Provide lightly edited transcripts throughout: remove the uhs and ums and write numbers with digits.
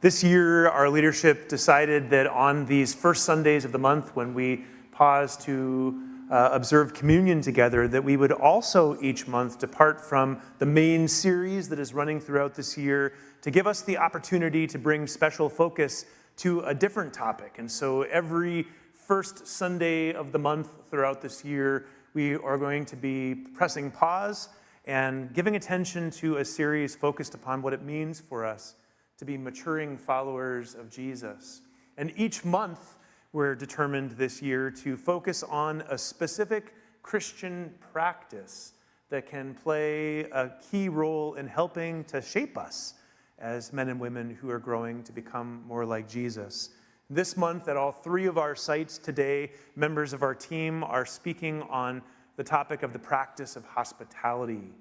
This year, our leadership decided that on these first Sundays of the month, when we pause to observe communion together, that we would also each month depart from the main series that is running throughout this year to give us the opportunity to bring special focus to a different topic. And so every first Sunday of the month throughout this year, we are going to be pressing pause and giving attention to a series focused upon what it means for us to be maturing followers of Jesus. And each month, we're determined this year to focus on a specific Christian practice that can play a key role in helping to shape us as men and women who are growing to become more like Jesus. This month, at all three of our sites today, members of our team are speaking on the topic of the practice of hospitality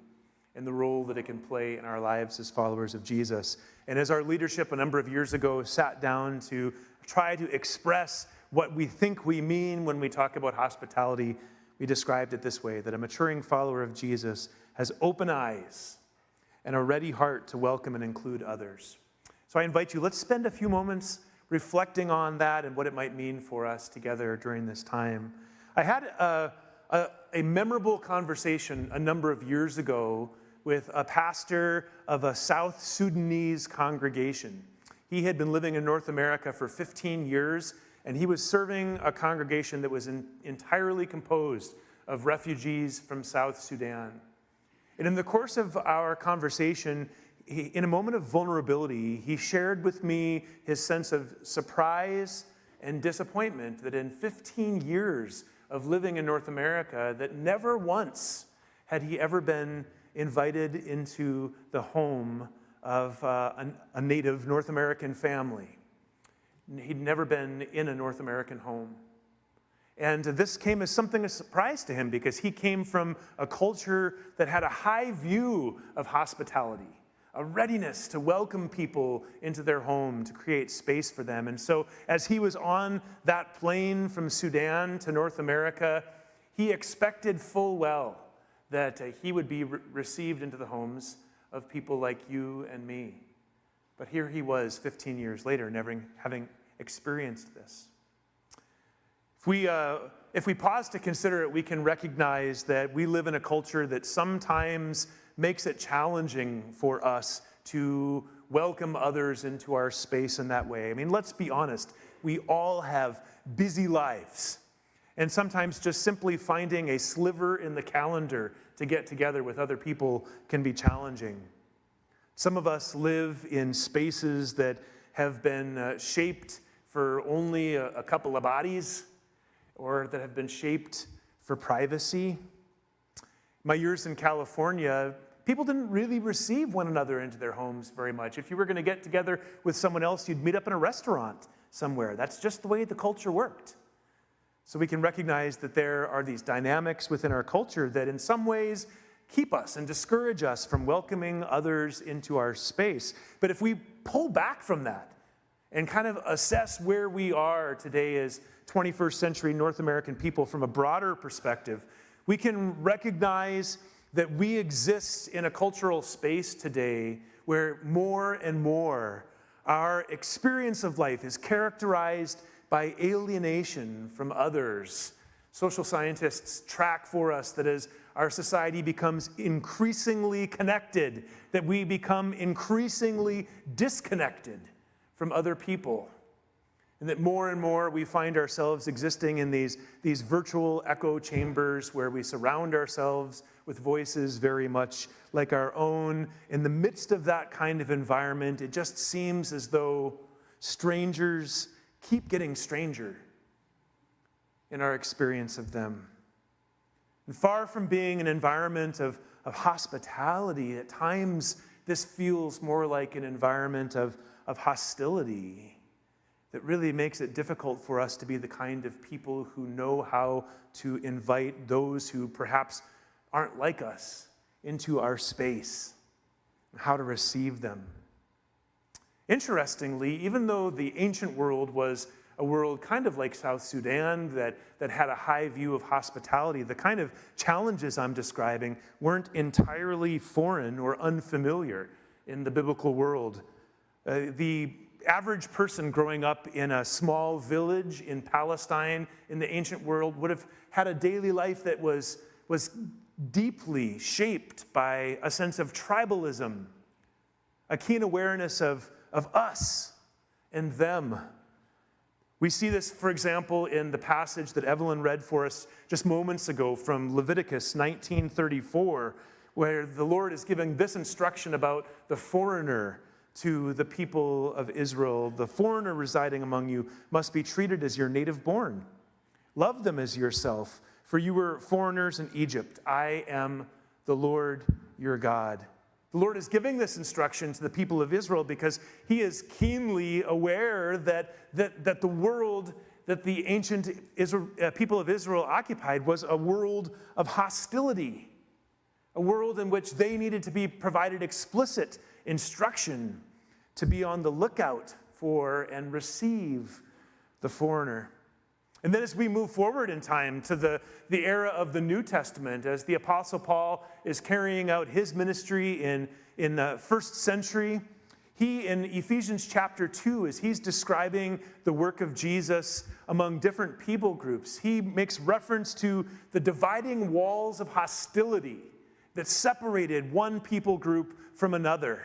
and the role that it can play in our lives as followers of Jesus. And as our leadership a number of years ago sat down to try to express what we think we mean when we talk about hospitality, we described it this way, that a maturing follower of Jesus has open eyes and a ready heart to welcome and include others. So I invite you, let's spend a few moments reflecting on that and what it might mean for us together during this time. I had a memorable conversation a number of years ago with a pastor of a South Sudanese congregation. He had been living in North America for 15 years, and he was serving a congregation that was entirely composed of refugees from South Sudan. And in the course of our conversation, in a moment of vulnerability, he shared with me his sense of surprise and disappointment that in 15 years of living in North America, that never once had he ever been invited into the home of a native North American family. He'd never been in a North American home. And this came as something of a surprise to him because he came from a culture that had a high view of hospitality, a readiness to welcome people into their home, to create space for them. And so as he was on that plane from Sudan to North America, he expected full well that he would be received into the homes of people like you and me. But here he was 15 years later, never having experienced this. If we pause to consider it, we can recognize that we live in a culture that sometimes makes it challenging for us to welcome others into our space in that way. I mean, let's be honest. We all have busy lives. And sometimes just simply finding a sliver in the calendar to get together with other people can be challenging. Some of us live in spaces that have been shaped for only a couple of bodies, or that have been shaped for privacy. My years in California, people didn't really receive one another into their homes very much. If you were going to get together with someone else, you'd meet up in a restaurant somewhere. That's just the way the culture worked. So we can recognize that there are these dynamics within our culture that in some ways keep us and discourage us from welcoming others into our space. But if we pull back from that and kind of assess where we are today as 21st century North American people from a broader perspective, we can recognize that we exist in a cultural space today where more and more our experience of life is characterized by alienation from others. Social scientists track for us that as our society becomes increasingly connected, that we become increasingly disconnected from other people. And that more and more we find ourselves existing in these virtual echo chambers where we surround ourselves with voices very much like our own. In the midst of that kind of environment, it just seems as though strangers keep getting stranger in our experience of them. And far from being an environment of hospitality, at times this feels more like an environment of hostility that really makes it difficult for us to be the kind of people who know how to invite those who perhaps aren't like us into our space, and how to receive them. Interestingly, even though the ancient world was a world kind of like South Sudan that had a high view of hospitality, the kind of challenges I'm describing weren't entirely foreign or unfamiliar in the biblical world. The average person growing up in a small village in Palestine in the ancient world would have had a daily life that was deeply shaped by a sense of tribalism, a keen awareness of us and them. We see this, for example, in the passage that Evelyn read for us just moments ago from Leviticus 19:34, where the Lord is giving this instruction about the foreigner to the people of Israel. The foreigner residing among you must be treated as your native born. Love them as yourself, for you were foreigners in Egypt. I am the Lord your God. The Lord is giving this instruction to the people of Israel because he is keenly aware that the world that the ancient people of Israel occupied was a world of hostility, a world in which they needed to be provided explicit instruction to be on the lookout for and receive the foreigner. And then as we move forward in time to the era of the New Testament, as the Apostle Paul is carrying out his ministry in the first century, he, in Ephesians chapter 2, as he's describing the work of Jesus among different people groups, he makes reference to the dividing walls of hostility that separated one people group from another.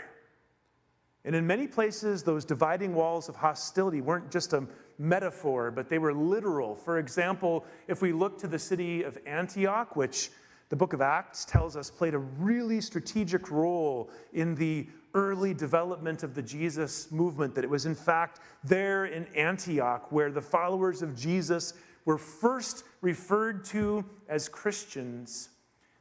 And in many places, those dividing walls of hostility weren't just a metaphor, but they were literal. For example, if we look to the city of Antioch, which the book of Acts tells us played a really strategic role in the early development of the Jesus movement, that it was in fact there in Antioch where the followers of Jesus were first referred to as Christians,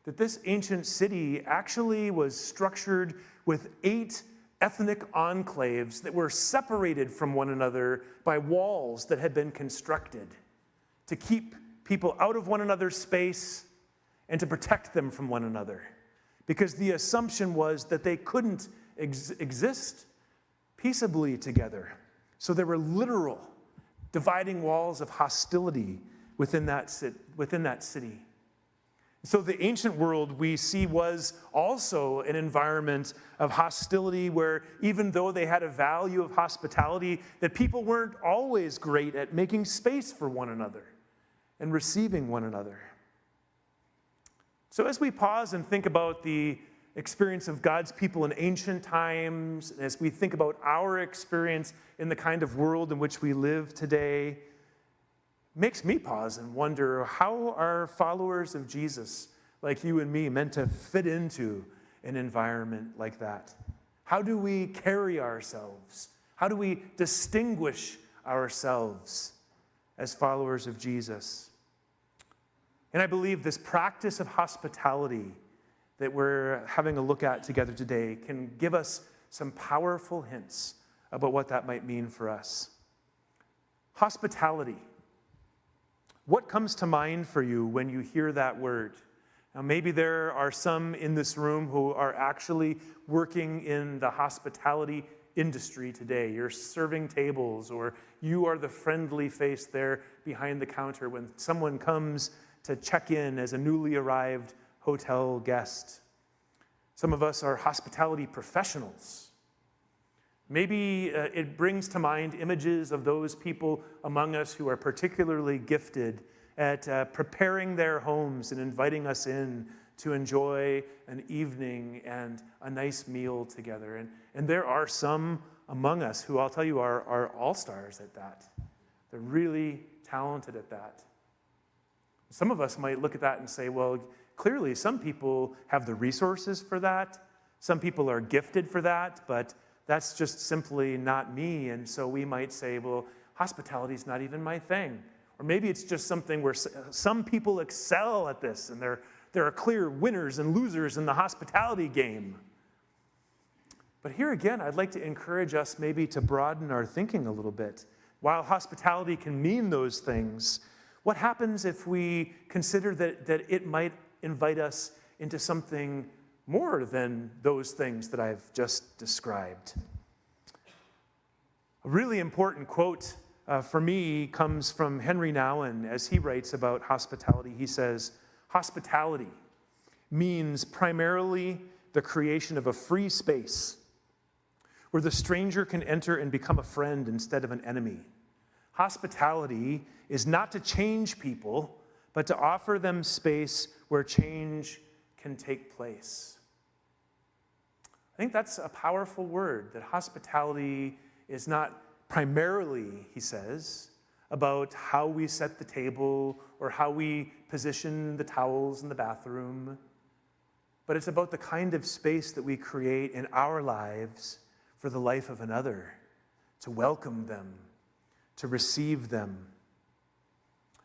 that this ancient city actually was structured with 8 ethnic enclaves that were separated from one another by walls that had been constructed to keep people out of one another's space and to protect them from one another. Because the assumption was that they couldn't exist peaceably together. So there were literal dividing walls of hostility within that city. So the ancient world we see was also an environment of hostility where even though they had a value of hospitality, that people weren't always great at making space for one another and receiving one another. So as we pause and think about the experience of God's people in ancient times, as we think about our experience in the kind of world in which we live today, makes me pause and wonder, how are followers of Jesus like you and me meant to fit into an environment like that? How do we carry ourselves? How do we distinguish ourselves as followers of Jesus? And I believe this practice of hospitality that we're having a look at together today can give us some powerful hints about what that might mean for us. Hospitality. What comes to mind for you when you hear that word? Now, maybe there are some in this room who are actually working in the hospitality industry today. You're serving tables, or you are the friendly face there behind the counter when someone comes to check in as a newly arrived hotel guest. Some of us are hospitality professionals. Maybe it brings to mind images of those people among us who are particularly gifted at preparing their homes and inviting us in to enjoy an evening and a nice meal together. And there are some among us who, I'll tell you, are all-stars at that. They're really talented at that. Some of us might look at that and say, well, clearly some people have the resources for that. Some people are gifted for that, but that's just simply not me. And so we might say, well, hospitality is not even my thing. Or maybe it's just something where some people excel at this, and there are clear winners and losers in the hospitality game. But here again, I'd like to encourage us maybe to broaden our thinking a little bit. While hospitality can mean those things, what happens if we consider that it might invite us into something more than those things that I've just described? A really important quote for me comes from Henry Nouwen as he writes about hospitality. He says, "Hospitality means primarily the creation of a free space where the stranger can enter and become a friend instead of an enemy. Hospitality is not to change people, but to offer them space where change can take place. I think that's a powerful word, that hospitality is not primarily, he says, about how we set the table or how we position the towels in the bathroom, but it's about the kind of space that we create in our lives for the life of another, to welcome them, to receive them.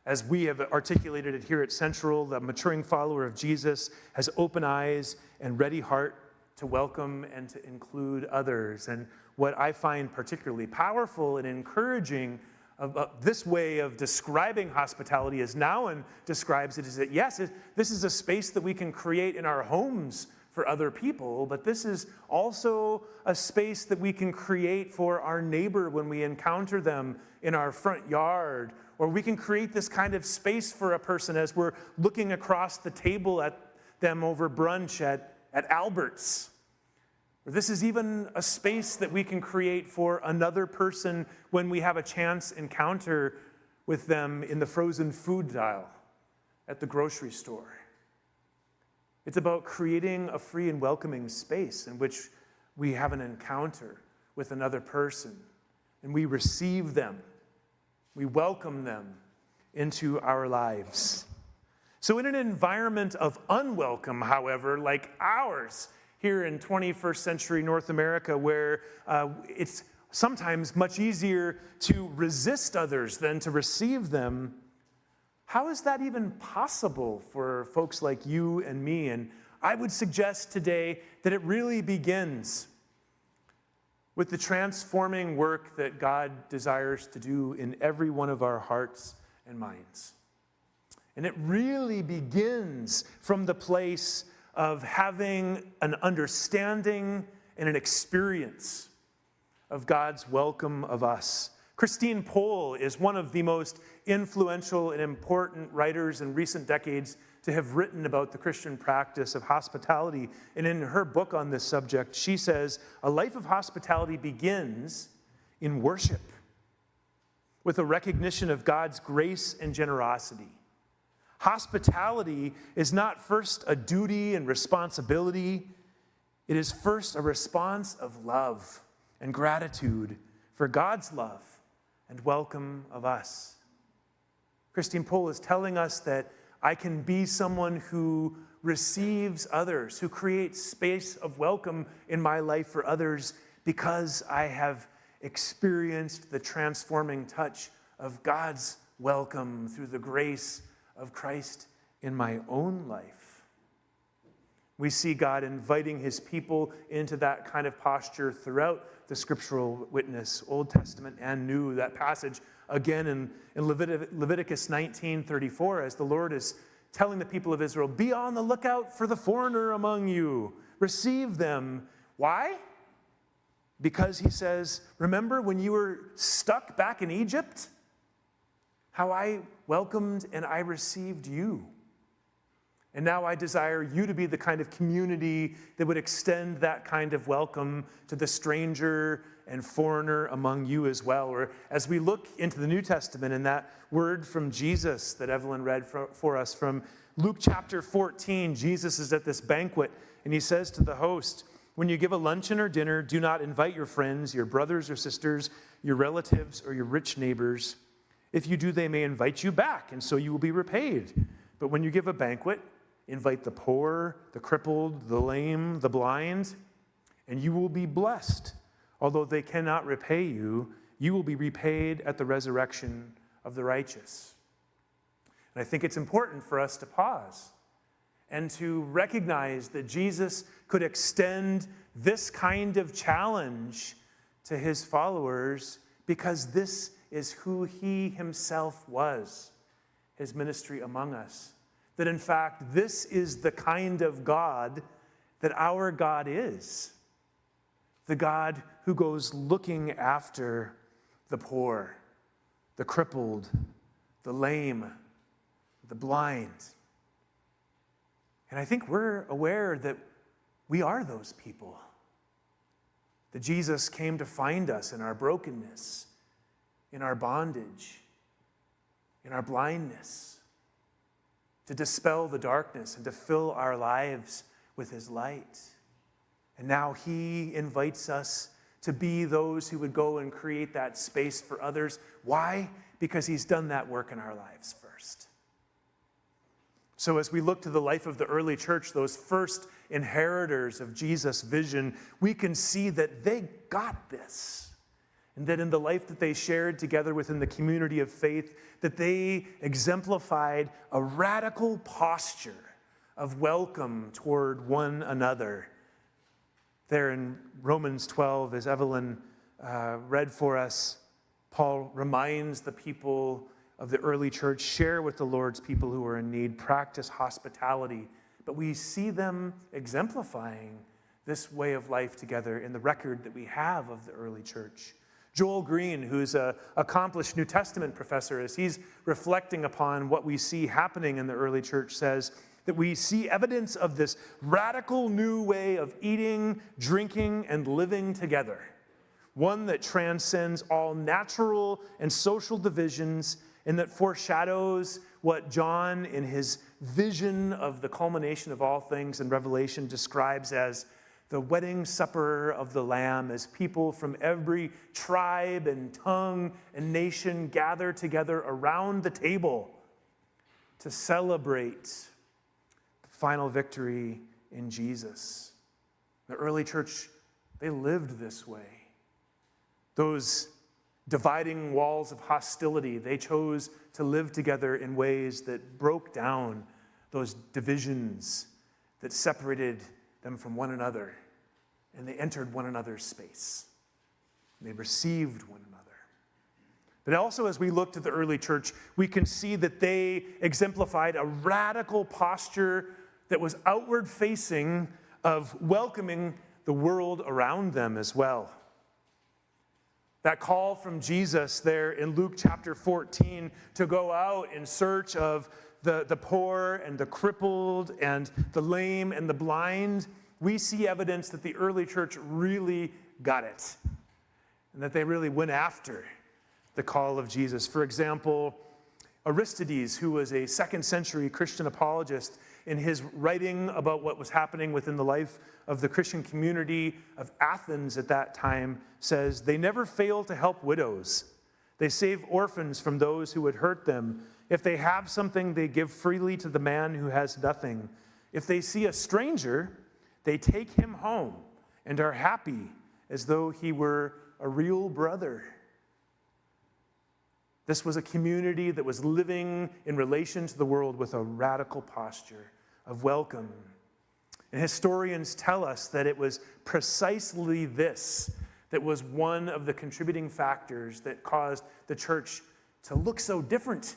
As we have articulated it here at Central, the maturing follower of Jesus has open eyes and ready heart to welcome and to include others. And what I find particularly powerful and encouraging about this way of describing hospitality, as Nouwen describes it, is that yes, this is a space that we can create in our homes for other people, but this is also a space that we can create for our neighbor when we encounter them in our front yard, or we can create this kind of space for a person as we're looking across the table at them over brunch at Albert's. Or this is even a space that we can create for another person when we have a chance encounter with them in the frozen food aisle at the grocery store. It's about creating a free and welcoming space in which we have an encounter with another person and we receive them. We welcome them into our lives. So in an environment of unwelcome, however, like ours here in 21st century North America, where it's sometimes much easier to resist others than to receive them, how is that even possible for folks like you and me? And I would suggest today that it really begins with the transforming work that God desires to do in every one of our hearts and minds. And it really begins from the place of having an understanding and an experience of God's welcome of us. Christine Pohl is one of the most influential and important writers in recent decades to have written about the Christian practice of hospitality. And in her book on this subject, she says, a life of hospitality begins in worship, with a recognition of God's grace and generosity. Hospitality is not first a duty and responsibility. It is first a response of love and gratitude for God's love and welcome of us. Christine Pohl is telling us that I can be someone who receives others, who creates space of welcome in my life for others because I have experienced the transforming touch of God's welcome through the grace of Christ in my own life. We see God inviting his people into that kind of posture throughout the scriptural witness, Old Testament and New. That passage again in Leviticus 19:34, as the Lord is telling the people of Israel, be on the lookout for the foreigner among you. Receive them. Why? Because he says, remember when you were stuck back in Egypt? How I welcomed and I received you. And now I desire you to be the kind of community that would extend that kind of welcome to the stranger and foreigner among you as well. Or as we look into the New Testament and that word from Jesus that Evelyn read for us from Luke chapter 14, Jesus is at this banquet and he says to the host, when you give a luncheon or dinner, do not invite your friends, your brothers or sisters, your relatives, or your rich neighbors. If you do, they may invite you back, and so you will be repaid. But when you give a banquet, invite the poor, the crippled, the lame, the blind, and you will be blessed. Although they cannot repay you, you will be repaid at the resurrection of the righteous. And I think it's important for us to pause and to recognize that Jesus could extend this kind of challenge to his followers because this is who he himself was, his ministry among us. That in fact, this is the kind of God that our God is. The God who goes looking after the poor, the crippled, the lame, the blind. And I think we're aware that we are those people. that Jesus came to find us in our brokenness, in our bondage, in our blindness, to dispel the darkness and to fill our lives with his light. And now he invites us to be those who would go and create that space for others. Why? Because he's done that work in our lives first. So as we look to the life of the early church, those first inheritors of Jesus' vision, we can see that they got this. And that in the life that they shared together within the community of faith, that they exemplified a radical posture of welcome toward one another. There in Romans 12, as Evelyn read for us, Paul reminds the people of the early church, share with the Lord's people who are in need, practice hospitality. But we see them exemplifying this way of life together in the record that we have of the early church. Joel Green, who's an accomplished New Testament professor, as he's reflecting upon what we see happening in the early church, says that we see evidence of this radical new way of eating, drinking, and living together. One that transcends all natural and social divisions and that foreshadows what John, in his vision of the culmination of all things in Revelation, describes as the wedding supper of the Lamb, as people from every tribe and tongue and nation gather together around the table to celebrate the final victory in Jesus. The early church, they lived this way. Those dividing walls of hostility, they chose to live together in ways that broke down those divisions that separated them from one another, and they entered one another's space. They received one another. But also, as we look to the early church, we can see that they exemplified a radical posture that was outward facing of welcoming the world around them as well. That call from Jesus there in Luke chapter 14 to go out in search of the poor and the crippled and the lame and the blind, we see evidence that the early church really got it and that they really went after the call of Jesus. For example, Aristides, who was a second century Christian apologist, in his writing about what was happening within the life of the Christian community of Athens at that time, says, "They never fail to help widows. They save orphans from those who would hurt them. If they have something, they give freely to the man who has nothing. If they see a stranger, they take him home and are happy as though he were a real brother." This was a community that was living in relation to the world with a radical posture of welcome. And historians tell us that it was precisely this that was one of the contributing factors that caused the church to look so different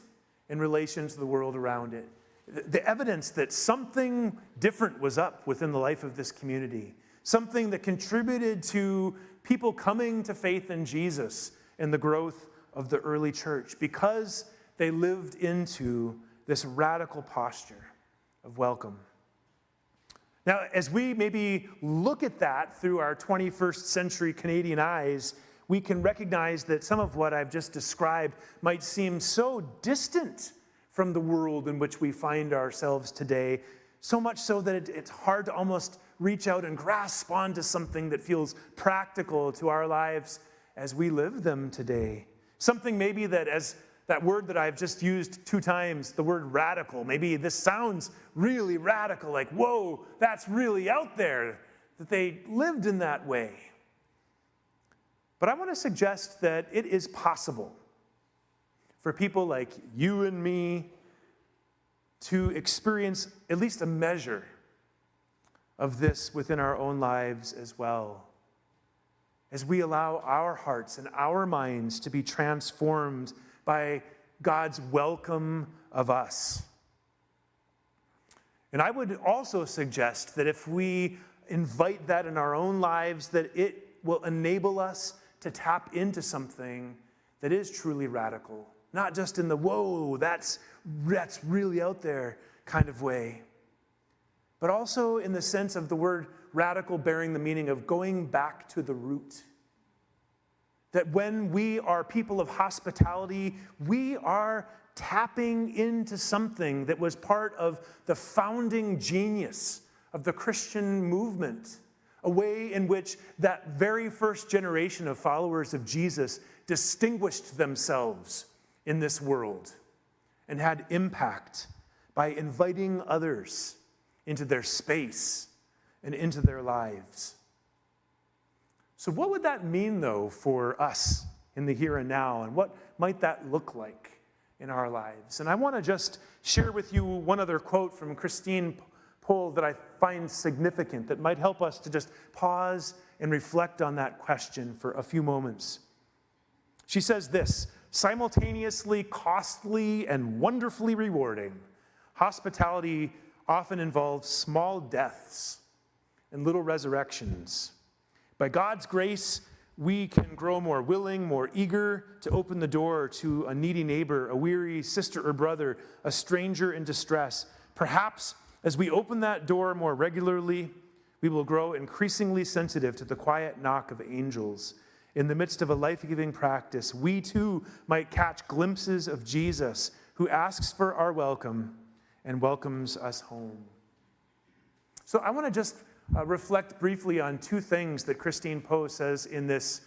in relation to the world around it. The evidence that something different was up within the life of this community, something that contributed to people coming to faith in Jesus and the growth of the early church, because they lived into this radical posture of welcome. Now, as we maybe look at that through our 21st century Canadian eyes, we can recognize that some of what I've just described might seem so distant from the world in which we find ourselves today, so much so that it's hard to almost reach out and grasp onto something that feels practical to our lives as we live them today. Something maybe that, as that word that I've just used 2 times, the word radical, maybe this sounds really radical, like, whoa, that's really out there, that they lived in that way. But I want to suggest that it is possible for people like you and me to experience at least a measure of this within our own lives as well, as we allow our hearts and our minds to be transformed by God's welcome of us. And I would also suggest that if we invite that in our own lives, that it will enable us to tap into something that is truly radical, not just in the, whoa, that's really out there kind of way, but also in the sense of the word radical, bearing the meaning of going back to the root. That when we are people of hospitality, we are tapping into something that was part of the founding genius of the Christian movement, a way in which that very first generation of followers of Jesus distinguished themselves in this world and had impact by inviting others into their space and into their lives. So what would that mean, though, for us in the here and now, and what might that look like in our lives? And I want to just share with you one other quote from Christine Pohl that I find significant, that might help us to just pause and reflect on that question for a few moments. She says this: simultaneously costly and wonderfully rewarding, hospitality often involves small deaths and little resurrections. By God's grace, we can grow more willing, more eager to open the door to a needy neighbor, a weary sister or brother, a stranger in distress. Perhaps as we open that door more regularly, we will grow increasingly sensitive to the quiet knock of angels. In the midst of a life-giving practice, we too might catch glimpses of Jesus, who asks for our welcome and welcomes us home. So I want to just reflect briefly on two things that Christine Pohl says in this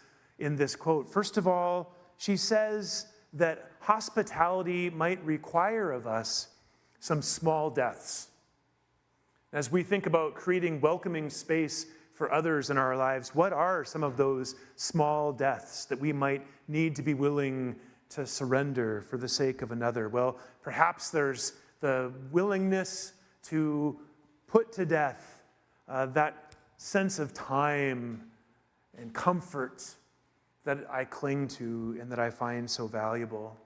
quote. First of all, she says that hospitality might require of us some small deaths. As we think about creating welcoming space for others in our lives, what are some of those small deaths that we might need to be willing to surrender for the sake of another? Well, perhaps there's the willingness to put to death that sense of time and comfort that I cling to and that I find so valuable.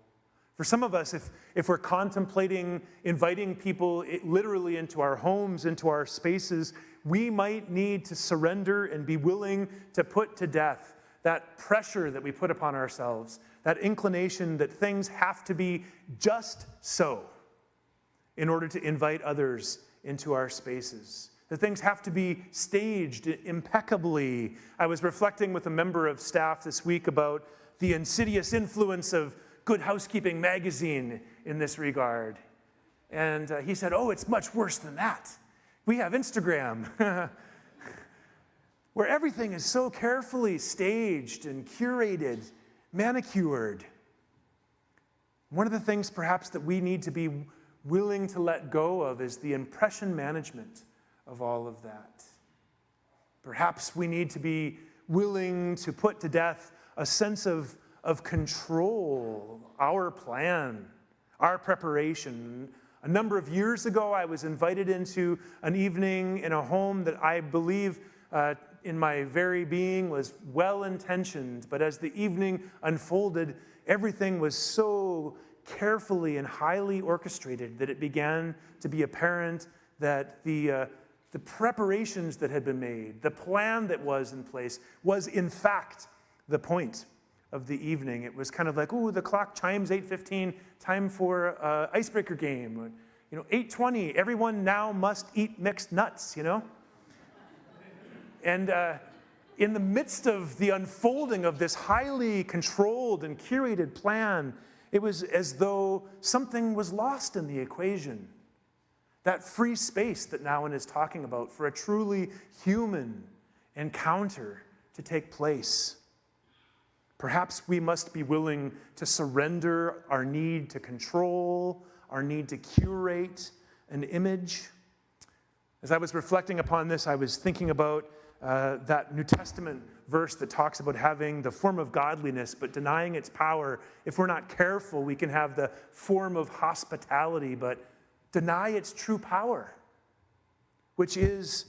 For some of us, if we're contemplating inviting people literally into our homes, into our spaces, we might need to surrender and be willing to put to death that pressure that we put upon ourselves, that inclination that things have to be just so in order to invite others into our spaces. That things have to be staged impeccably. I was reflecting with a member of staff this week about the insidious influence of Good Housekeeping magazine in this regard. And he said, oh, it's much worse than that. We have Instagram, where everything is so carefully staged and curated, manicured. One of the things perhaps that we need to be willing to let go of is the impression management of all of that. Perhaps we need to be willing to put to death a sense of control, our plan, our preparation. A number of years ago, I was invited into an evening in a home that I believe in my very being was well-intentioned, but as the evening unfolded, everything was so carefully and highly orchestrated that it began to be apparent that the preparations that had been made, the plan that was in place, was in fact the point of the evening. It was kind of like, ooh, the clock chimes 8:15, time for icebreaker game. 8:20, everyone now must eat mixed nuts, And in the midst of the unfolding of this highly controlled and curated plan, it was as though something was lost in the equation. That free space that Nouwen is talking about for a truly human encounter to take place. Perhaps we must be willing to surrender our need to control, our need to curate an image. As I was reflecting upon this, I was thinking about that New Testament verse that talks about having the form of godliness but denying its power. If we're not careful, we can have the form of hospitality but deny its true power, which is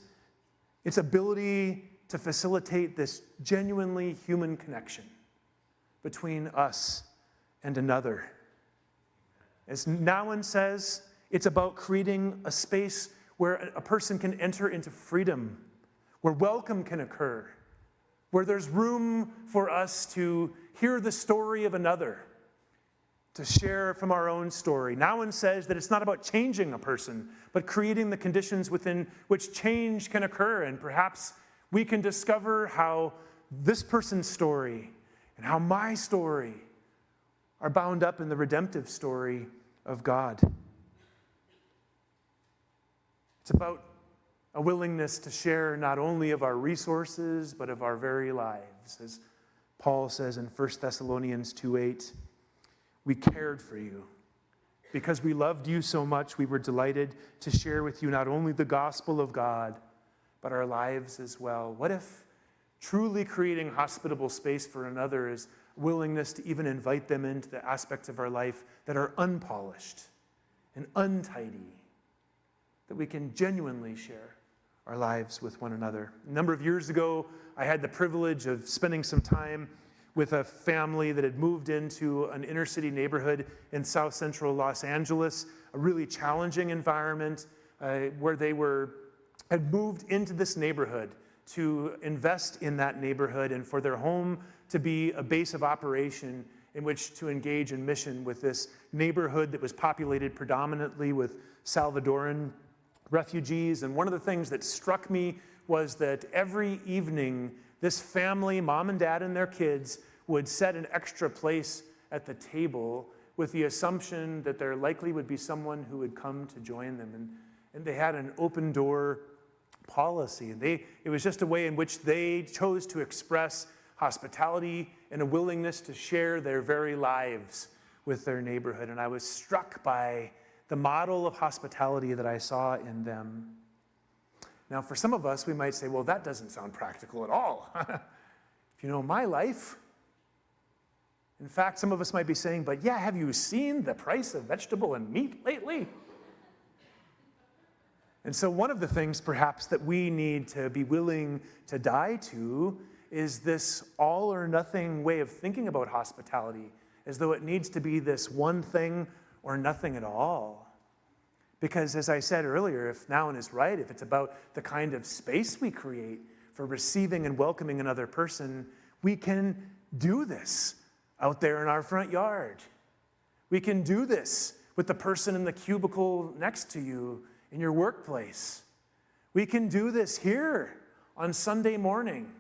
its ability to facilitate this genuinely human connection between us and another. As Nouwen says, it's about creating a space where a person can enter into freedom, where welcome can occur, where there's room for us to hear the story of another, to share from our own story. Nouwen says that it's not about changing a person, but creating the conditions within which change can occur. And perhaps we can discover how this person's story and how my story are bound up in the redemptive story of God. It's about a willingness to share not only of our resources, but of our very lives. As Paul says in 1 Thessalonians 2:8, we cared for you. Because we loved you so much, we were delighted to share with you not only the gospel of God, but our lives as well. What if truly creating hospitable space for another is willingness to even invite them into the aspects of our life that are unpolished and untidy, that we can genuinely share our lives with one another. A number of years ago, I had the privilege of spending some time with a family that had moved into an inner city neighborhood in south central Los Angeles, a really challenging environment where they had moved into this neighborhood to invest in that neighborhood and for their home to be a base of operation in which to engage in mission with this neighborhood that was populated predominantly with Salvadoran refugees. And one of the things that struck me was that every evening, this family, mom and dad and their kids, would set an extra place at the table with the assumption that there likely would be someone who would come to join them. And they had an open door policy. And it was just a way in which they chose to express hospitality and a willingness to share their very lives with their neighborhood. And I was struck by the model of hospitality that I saw in them. Now, for some of us, we might say, well, that doesn't sound practical at all. If you know my life. In fact, some of us might be saying, but yeah, have you seen the price of vegetable and meat lately? And so one of the things perhaps that we need to be willing to die to is this all or nothing way of thinking about hospitality, as though it needs to be this one thing or nothing at all. Because as I said earlier, if Nouwen is right, if it's about the kind of space we create for receiving and welcoming another person, we can do this out there in our front yard. We can do this with the person in the cubicle next to you in your workplace. We can do this here on Sunday morning.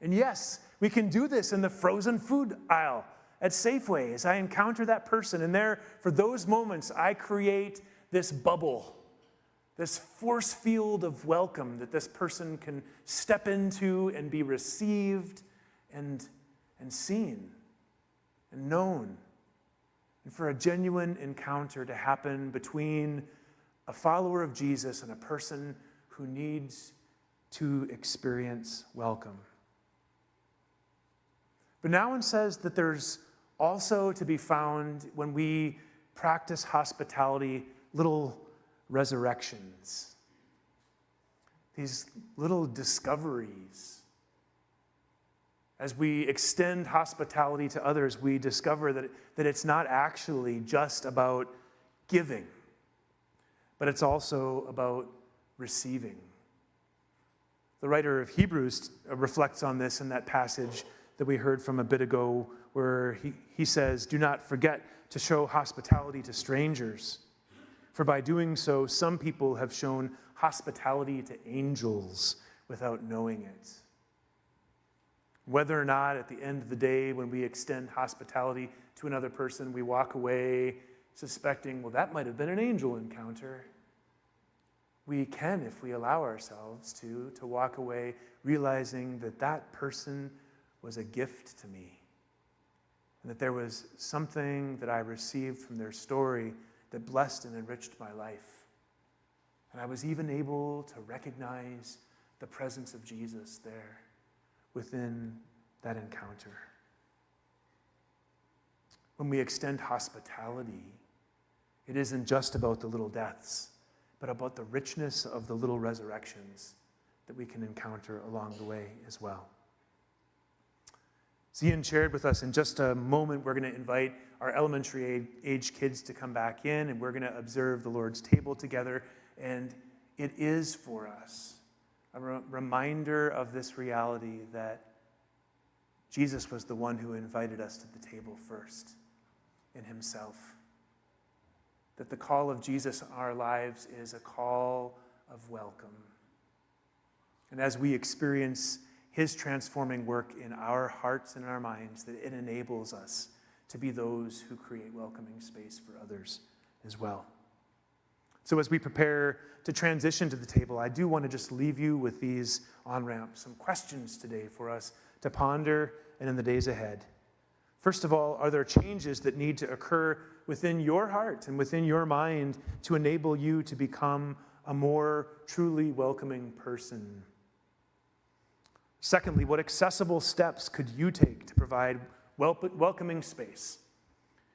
And yes, we can do this in the frozen food aisle at Safeway as I encounter that person. And there, for those moments, I create this bubble, this force field of welcome that this person can step into and be received and seen and known. And for a genuine encounter to happen between a follower of Jesus and a person who needs to experience welcome. But Nouwen says that there's also to be found, when we practice hospitality, little resurrections. These little discoveries. As we extend hospitality to others, we discover that it's not actually just about giving, but it's also about receiving. The writer of Hebrews reflects on this in that passage that we heard from a bit ago, where he says, "Do not forget to show hospitality to strangers, for by doing so, some people have shown hospitality to angels without knowing it." Whether or not at the end of the day, when we extend hospitality to another person, we walk away suspecting, well, that might have been an angel encounter. We can, if we allow ourselves to walk away realizing that that person was a gift to me, and that there was something that I received from their story that blessed and enriched my life. And I was even able to recognize the presence of Jesus there within that encounter. When we extend hospitality, it isn't just about the little deaths, but about the richness of the little resurrections that we can encounter along the way as well. As Ian shared with us, in just a moment, we're going to invite our elementary age kids to come back in, and we're going to observe the Lord's table together. And it is for us a reminder of this reality that Jesus was the one who invited us to the table first. in himself. That the call of Jesus in our lives is a call of welcome. And as we experience his transforming work in our hearts and in our minds, that it enables us to be those who create welcoming space for others as well. So as we prepare to transition to the table, I do want to just leave you with these on-ramps, some questions today for us to ponder and in the days ahead. First of all, are there changes that need to occur within your heart and within your mind to enable you to become a more truly welcoming person? Secondly, what accessible steps could you take to provide welcoming space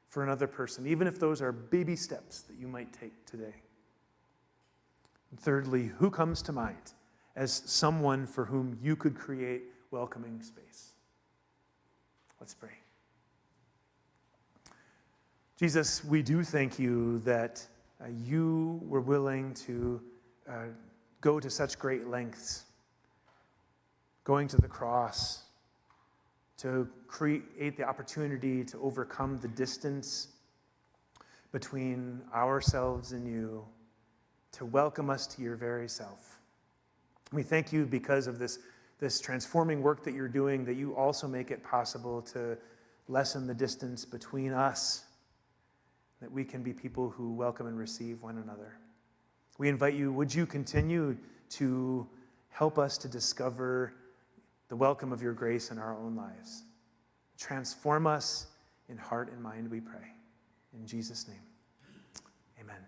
for another person, even if those are baby steps that you might take today? And thirdly, who comes to mind as someone for whom you could create welcoming space? Let's pray. Jesus, we do thank you that you were willing to go to such great lengths, going to the cross, to create the opportunity to overcome the distance between ourselves and you, to welcome us to your very self. We thank you because of this transforming work that you're doing, that you also make it possible to lessen the distance between us, that we can be people who welcome and receive one another. We invite you, would you continue to help us to discover the welcome of your grace in our own lives. Transform us in heart and mind, we pray. In Jesus' name, amen.